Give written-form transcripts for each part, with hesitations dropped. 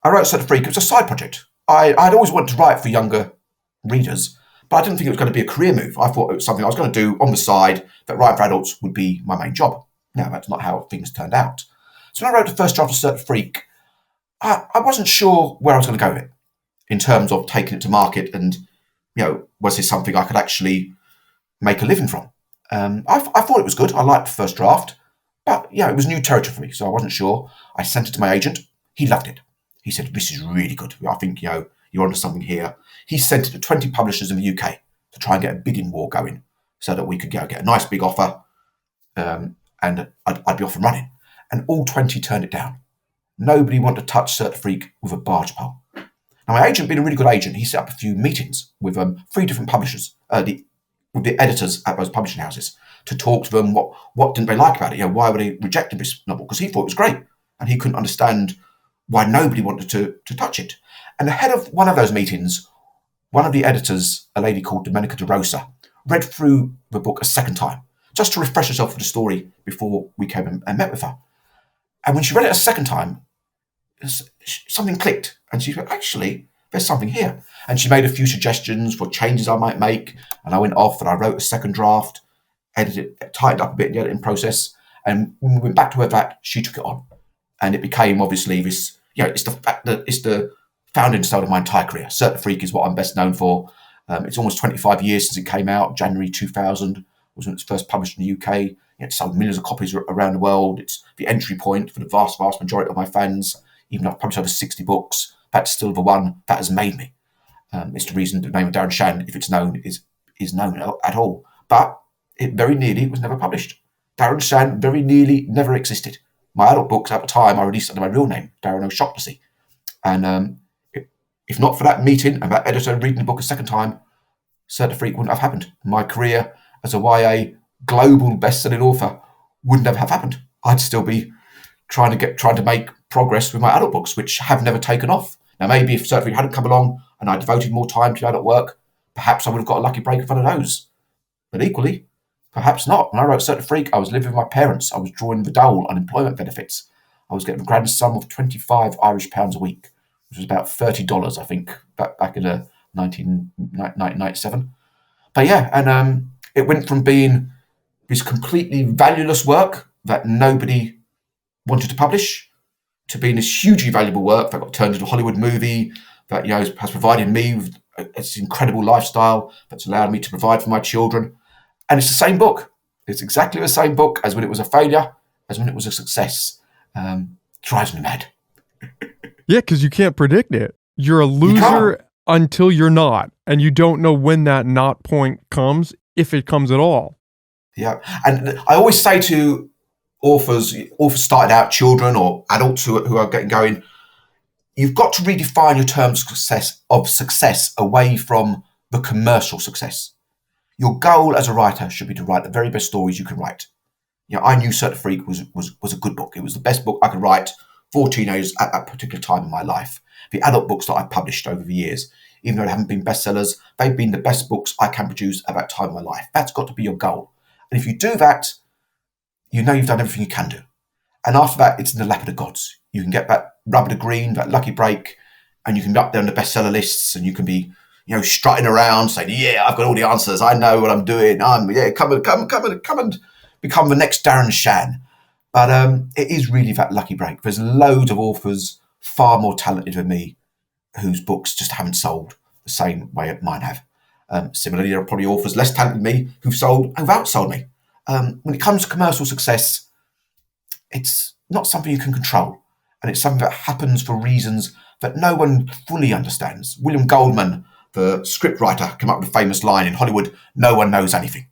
I wrote Cirque Du Freak. It was a side project. I'd always wanted to write for younger readers, but I didn't think it was going to be a career move. I thought it was something I was going to do on the side, that writing for adults would be my main job. Now, that's not how things turned out. So when I wrote the first draft of Cirque Du Freak, I wasn't sure where I was going to go with it in terms of taking it to market and, was this something I could actually make a living from? I thought it was good. I liked the first draft, but it was new territory for me, so I wasn't sure. I sent it to my agent. He loved it. He said, "This is really good. I think, you're onto something here." He sent it to 20 publishers in the UK to try and get a bidding war going so that we could get a nice big offer, and I'd be off and running. And all 20 turned it down. Nobody wanted to touch Cirque Du Freak with a barge pole. Now, my agent, being a really good agent, he set up a few meetings with 3 different publishers, with the editors at those publishing houses, to talk to them. What didn't they like about it? Why were they rejecting this novel? Because he thought it was great, and he couldn't understand why nobody wanted to touch it. And ahead of one of those meetings, one of the editors, a lady called Domenica De Rosa, read through the book a second time, just to refresh herself with the story before we came and met with her. And when she read it a second time, something clicked, and she said, "Actually, there's something here." And she made a few suggestions for changes I might make, and I went off and I wrote a second draft, edited it, tightened up a bit in the editing process, and when we went back to her that, she took it on. And it became, obviously, this, it's the fact that it's the founding stone of my entire career. Cirque Du Freak is what I'm best known for. It's almost 25 years since it came out. January 2000 was when it was first published in the UK. It sold millions of copies around the world. It's the entry point for the vast, vast majority of my fans. Even though I've published over 60 books, that's still the one that has made me. It's the reason the name of Darren Shan, if it's known, is known at all. But it very nearly was never published. Darren Shan very nearly never existed. My adult books at the time I released under my real name, Darren O'Shaughnessy. And if not for that meeting and that editor reading the book a second time, Cirque Du Freak wouldn't have happened. My career as a YA global best-selling author wouldn't have happened. I'd still be trying to make progress with my adult books, which have never taken off. Now, maybe if Cirque Du Freak hadn't come along and I devoted more time to adult work, perhaps I would have got a lucky break of one of those. But equally, perhaps not. When I wrote Cirque Du Freak, I was living with my parents. I was drawing the dole unemployment benefits. I was getting a grand sum of 25 Irish pounds a week, which was about $30, I think, back in 1997. But and it went from being this completely valueless work that nobody wanted to publish to being this hugely valuable work that got turned into a Hollywood movie that has provided me with this incredible lifestyle that's allowed me to provide for my children. And it's the same book. It's exactly the same book as when it was a failure, as when it was a success. Drives me mad. Yeah, because you can't predict it. You're a loser until you're not, and you don't know when that not point comes, if it comes at all. Yeah, and I always say to authors started out, children or adults who are getting going, you've got to redefine your terms of success away from the commercial success. Your goal as a writer should be to write the very best stories you can write. I knew Cirque Du Freak was a good book. It was the best book I could write for teenagers at that particular time in my life. The adult books that I've published over the years, even though they haven't been bestsellers, they've been the best books I can produce at that time in my life. That's got to be your goal. And if you do that, you've done everything you can do. And after that, it's in the lap of the gods. You can get that rub of the green, that lucky break, and you can be up there on the bestseller lists, and you can be, strutting around saying, "Yeah, I've got all the answers. I know what I'm doing. Come and become the next Darren Shan." But it is really that lucky break. There's loads of authors far more talented than me whose books just haven't sold the same way mine have. Similarly, there are probably authors less talented than me who've outsold me. When it comes to commercial success, it's not something you can control. And it's something that happens for reasons that no one fully understands. William Goldman, the scriptwriter, came up with a famous line in Hollywood: "No one knows anything."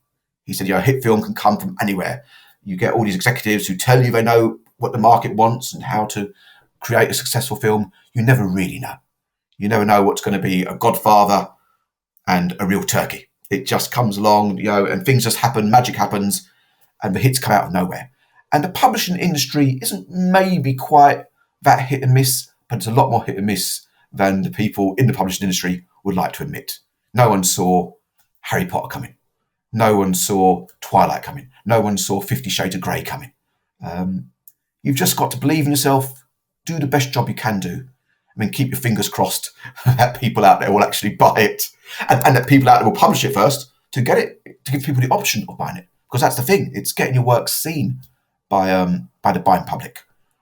He said, a hit film can come from anywhere. You get all these executives who tell you they know what the market wants and how to create a successful film. You never really know. You never know what's going to be a Godfather and a real turkey. It just comes along, and things just happen, magic happens, and the hits come out of nowhere. And the publishing industry isn't maybe quite that hit and miss, but it's a lot more hit and miss than the people in the publishing industry would like to admit. No one saw Harry Potter coming. No one saw Twilight coming. No one saw 50 Shades of Grey coming. You've just got to believe in yourself, do the best job you can do, mean, keep your fingers crossed that people out there will actually buy it, and that people out there will publish it first to get it, to give people the option of buying it. Because that's the thing, it's getting your work seen by the buying public.